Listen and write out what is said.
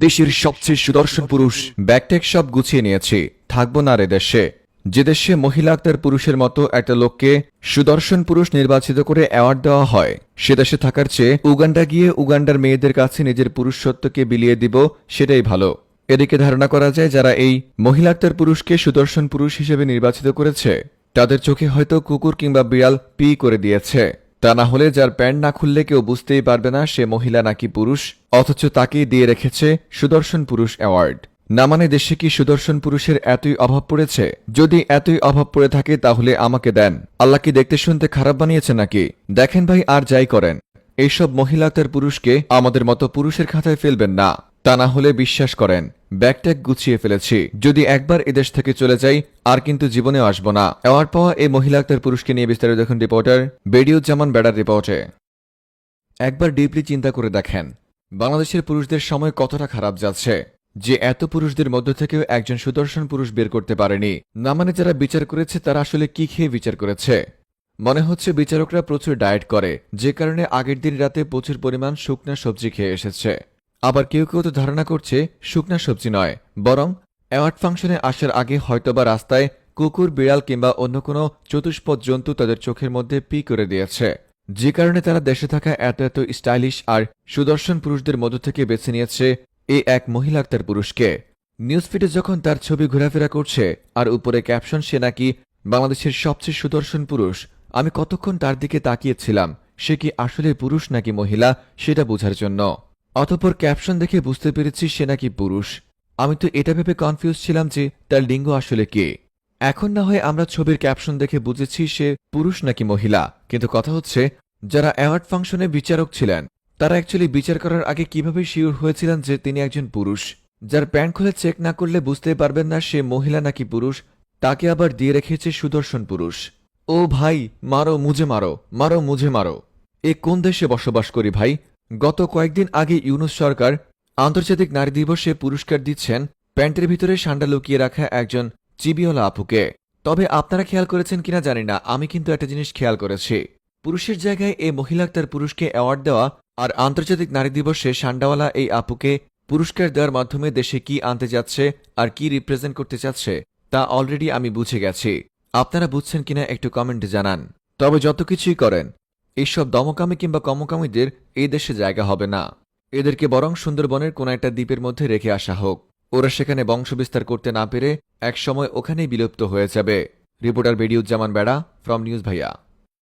দেশের সবচেয়ে সুদর্শন পুরুষ ব্যাকটেক সব গুছিয়ে নিয়েছি, থাকবো না রে দেশে। যে দেশে মহিলা আক্তার পুরুষের মতো একটা লোককে সুদর্শন পুরুষ নির্বাচিত করে অ্যাওয়ার্ড দেওয়া হয়, সে দেশে থাকার চেয়ে উগান্ডা গিয়ে উগান্ডার মেয়েদের কাছে নিজের পুরুষত্বকে বিলিয়ে দিব, সেটাই ভালো। এদিকে ধারণা করা যায় যারা এই মহিলা আক্তার পুরুষকে সুদর্শন পুরুষ হিসেবে নির্বাচিত করেছে তাদের চোখে হয়তো কুকুর কিংবা বিড়াল পি করে দিয়েছে। তা না হলে যার প্যান্ট না খুললে কেউ বুঝতেই পারবে না সে মহিলা নাকি পুরুষ, অথচ তাকেই দিয়ে রেখেছে সুদর্শন পুরুষ অ্যাওয়ার্ড। না মানে দেশে কি সুদর্শন পুরুষের এতই অভাব পড়েছে? যদি এতই অভাব পড়ে থাকে তাহলে আমাকে দেন। আল্লাহ কি দেখতে শুনতে খারাপ বানিয়েছে নাকি? দেখেন ভাই, আর যাই করেন এইসব মহিলা তার পুরুষকে আমাদের মতো পুরুষের খাতায় ফেলবেন না। তা না হলে বিশ্বাস করেন ব্যাগট্যাগ গুছিয়ে ফেলেছি, যদি একবার এদেশ থেকে চলে যাই আর কিন্তু জীবনেও আসব না। অ্যাওয়ার্ড পাওয়া এই মহিলা আক্তার পুরুষকে নিয়ে বিস্তারিত দেখুন রিপোর্টার বেডিউজ্জামান বেড়ার রিপোর্টে। একবার ডিপলি চিন্তা করে দেখেন বাংলাদেশের পুরুষদের সময় কতটা খারাপ যাচ্ছে, যে এত পুরুষদের মধ্য থেকেও একজন সুদর্শন পুরুষ বের করতে পারেনি। না মানে যারা বিচার করেছে তারা আসলে কি খেয়ে বিচার করেছে? মনে হচ্ছে বিচারকরা প্রচুর ডায়েট করে, যে কারণে আগের দিন রাতে প্রচুর পরিমাণ শুকনা সবজি খেয়ে এসেছে। আবার কেউ কেউ তো ধারণা করছে শুকনা সবজি নয়, বরং অ্যাওয়ার্ড ফাংশনে আসার আগে হয়তোবা রাস্তায় কুকুর, বিড়াল কিংবা অন্য কোনো চতুষ্পদ জন্তু তাদের চোখের মধ্যে পি করে দিয়েছে, যে কারণে তারা দেশে থাকা এত এত স্টাইলিশ আর সুদর্শন পুরুষদের মধ্য থেকে বেছে নিয়েছে এই এক মহিলা আক্তার পুরুষকে। নিউজফিডে যখন তার ছবি ঘোরাফেরা করছে আর উপরে ক্যাপশন সে নাকি বাংলাদেশের সবচেয়ে সুদর্শন পুরুষ, আমি কতক্ষণ তার দিকে তাকিয়েছিলাম সে কি আসলে পুরুষ নাকি মহিলা সেটা বোঝার জন্য। অতঃপর ক্যাপশন দেখে বুঝতে পেরেছি সে নাকি পুরুষ। আমি তো এটা ভেবে কনফিউজ ছিলাম যে তার লিঙ্গ আসলে কে। এখন না হয় আমরা ছবির ক্যাপশন দেখে বুঝেছি সে পুরুষ নাকি মহিলা, কিন্তু কথা হচ্ছে যারা অ্যাওয়ার্ড ফাংশনে বিচারক ছিলেন তারা অ্যাকচুয়ালি বিচার করার আগে কিভাবে শিওর হয়েছিলেন যে তিনি একজন পুরুষ? যার প্যান্ট খুলে চেক না করলে বুঝতে পারবেন না সে মহিলা নাকি পুরুষ, তাকে আবার দিয়ে রেখেছে সুদর্শন পুরুষ। ও ভাই, মারো মুঝে মারো, মারো মুঝে মারো। এ কোন দেশে বসবাস করি ভাই? গত কয়েকদিন আগে ইউনূস সরকার আন্তর্জাতিক নারী দিবসে পুরস্কার দিচ্ছেন প্যান্টের ভিতরে সান্ডা লুকিয়ে রাখা একজন চিবিওয়ালা আপুকে। তবে আপনারা খেয়াল করেছেন কিনা জানি না, আমি কিন্তু একটা জিনিস খেয়াল করেছি, পুরুষের জায়গায় এই মহিলা তার পুরুষকে অ্যাওয়ার্ড দেওয়া আর আন্তর্জাতিক নারী দিবসে সান্ডাওয়ালা এই আপুকে পুরস্কার দেওয়ার মাধ্যমে দেশে কি আনতে যাচ্ছে আর কি রিপ্রেজেন্ট করতে চাচ্ছে তা অলরেডি আমি বুঝে গেছি। আপনারা বুঝছেন কিনা একটু কমেন্টে জানান। তবে যত কিছুই করেন এইসব দমকামী কিংবা কমকামীদের এই দেশে জায়গা হবে না। এদেরকে বরং সুন্দরবনের কোন একটা দ্বীপের মধ্যে রেখে আসা হোক, ওরা সেখানে বংশবিস্তার করতে না পেরে একসময় ওখানেই বিলুপ্ত হয়ে যাবে। রিপোর্টার বেডিউজ্জামান বেড়া ফ্রম নিউজ ভাইয়া।